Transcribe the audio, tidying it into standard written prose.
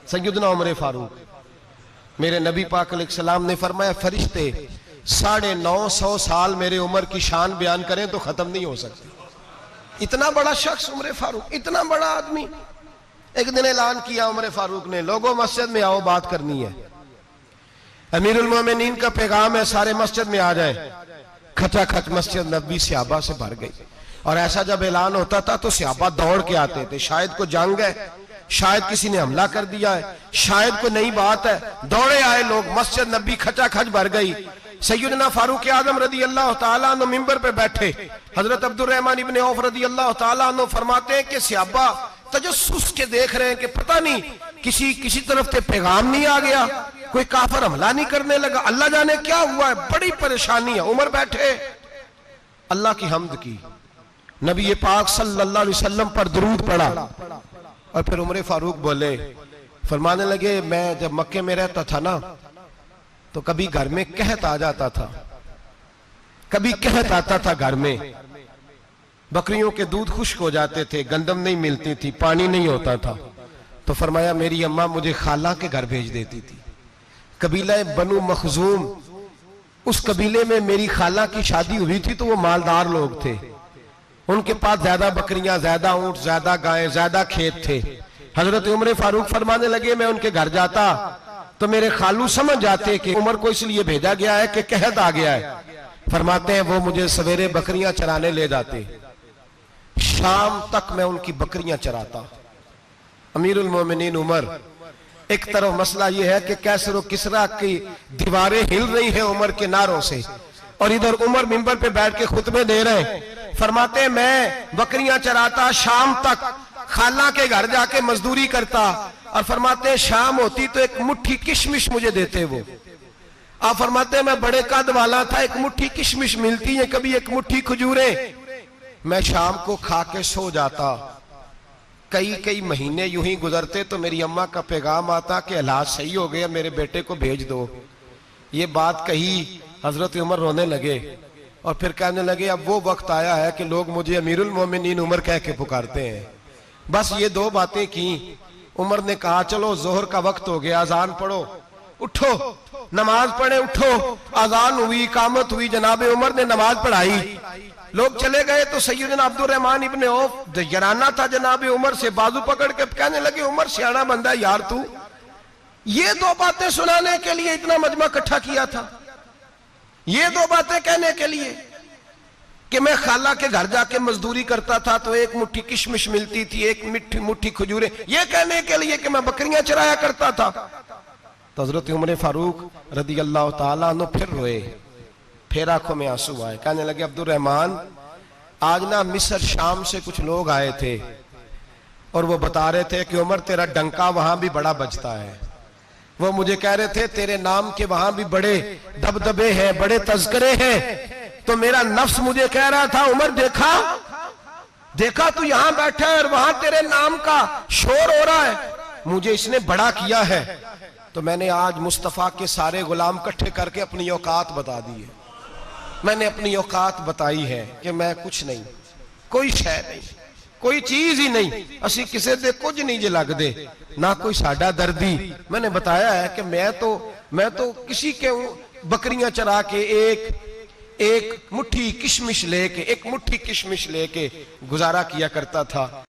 सैयदना उमर फारूक, मेरे नबी पाक अलैहिस्सलाम ने फरमाया फरिश्ते 950 साल मेरे उमर की शान बयान करें तो खत्म नहीं हो सकती। इतना बड़ा शख्स उमर फारूक, इतना बड़ा आदमी। एक दिन ऐलान किया उमर फारूक ने, लोगों मस्जिद में आओ, बात करनी है। अमीरुल मोमिनीन का पैगाम है, सारे मस्जिद में आ जाए। खचाखच मस्जिद नबी सहाबा से भर गई। और ऐसा जब ऐलान होता था तो सहाबा दौड़ के आते थे, शायद को जंग है, शायद किसी ने हमला कर दिया है, शायद कोई नई बात है। दौड़े आए लोग, मस्जिद नबी खचाखच भर गई। सैयदना फारूक आजम रदी अल्लाह तआला अन्हु मिंबर पे बैठे। हजरत अब्दुर रहमान इब्ने औफ रदी अल्लाह तआला अन्हु फरमाते हैं कि सहाबा तजस्सुस के देख रहे हैं कि पता नहीं किसी तरफ से पैगाम नहीं आ गया, कोई काफिर हमला नहीं करने लगा, अल्लाह जाने क्या हुआ है, बड़ी परेशानी है। उमर बैठे, अल्लाह की हम्द की, नबी पाक सल्लल्लाहु अलैहि वसल्लम पर दुरूद पढ़ा और फिर उमर फारूक बोले, फरमाने लगे, मैं जब मक्के में रहता था ना तो कभी घर में कहत आ जाता था, कभी कहत आता था घर में, बकरियों के दूध खुश्क हो जाते थे, गंदम नहीं मिलती थी, पानी नहीं होता था। तो फरमाया मेरी अम्मा मुझे खाला के घर भेज देती थी। कबीला बनु मखजूम, उस कबीले में मेरी खाला की शादी हुई थी तो वो मालदार लोग थे, उनके पास ज्यादा बकरियां, ज्यादा ऊंट, ज्यादा गायें, ज्यादा खेत थे। हजरत उमर फारूक फरमाने लगे, मैं उनके घर जाता तो मेरे खालू समझ जाते कि उमर को इसलिए भेजा गया है कि कहत आ गया है। फरमाते हैं वो मुझे सवेरे बकरियां चराने ले जाते, शाम तक मैं उनकी बकरियां चराता। अमीरुल मोमिनीन उमर, एक तरफ मसला यह है कि कैसर किसरा की दीवारें हिल रही हैं उमर के नारों से, और इधर उमर मिंबर पे बैठ के खुतबे दे रहे हैं। फरमाते हैं मैं बकरियां चराता, शाम तक खाला के घर जाके मजदूरी करता, और फरमाते हैं शाम होती तो एक मुट्ठी किशमिश मुझे देते वो। आप फरमाते हैं मैं बड़े कद वाला था, एक मुट्ठी किशमिश मिलती है, कभी एक मुट्ठी खजूरें, मैं शाम को खा के सो जाता। कई महीने यूं ही गुजरते तो मेरी अम्मा का पैगाम आता कि हालात सही हो गया, मेरे बेटे को भेज दो। ये बात कही, हजरत उमर रोने लगे और फिर कहने लगे, अब वो वक्त आया है कि लोग मुझे अमीरुल मोमिनीन उमर कह के पुकारते हैं। बस ये दो बातें की। उमर ने कहा चलो जोहर का वक्त हो गया, अजान पढ़ो, उठो नमाज पढ़े, उठो। अजान हुई, इकामत हुई, जनाब उमर ने नमाज पढ़ाई, लोग चले गए तो सैयदना अब्दुर रहमान इब्ने औफ जराना था जनाब उमर से, बाजू पकड़ के कहने लगे, उमर सियाना बंदा यार, तू ये दो बातें सुनाने के लिए इतना मजमा इकट्ठा किया था, ये दो बातें कहने के लिए कि मैं खाला के घर जाके मजदूरी करता था तो एक मुट्ठी किशमिश मिलती थी, एक मुट्ठी खजूरें, ये कहने के लिए कि मैं बकरियां चराया करता था। तो हजरत उमर फारूक रदी अल्लाह तआला अन्हु फिर रोए, फिर आंखों में आंसू आए। कहने लगे, अब्दुर रहमान आज ना मिस्र शाम से कुछ लोग आए थे और वो बता रहे थे कि उमर तेरा डंका वहां भी बड़ा बजता है। वो मुझे कह रहे थे तेरे नाम के वहां भी बड़े दबदबे हैं, बड़े तज़किरे हैं। तो मेरा नफ्स मुझे कह रहा था, उमर देखा तू यहां बैठा है और वहां तेरे नाम का शोर हो रहा है, मुझे इसने बड़ा किया है। तो मैंने आज मुस्तफा के सारे गुलाम इकट्ठे करके अपनी औकात बता दी है। मैंने अपनी औकात बताई है कि मैं कुछ नहीं, कोई शय नहीं, कोई चीज ही नहीं, असी किसी से कुछ नहीं जे लगदे, ना कोई साडा दर्दी। मैंने बताया है कि मैं तो किसी के बकरियां चरा के एक मुट्ठी किशमिश लेके गुजारा किया करता था।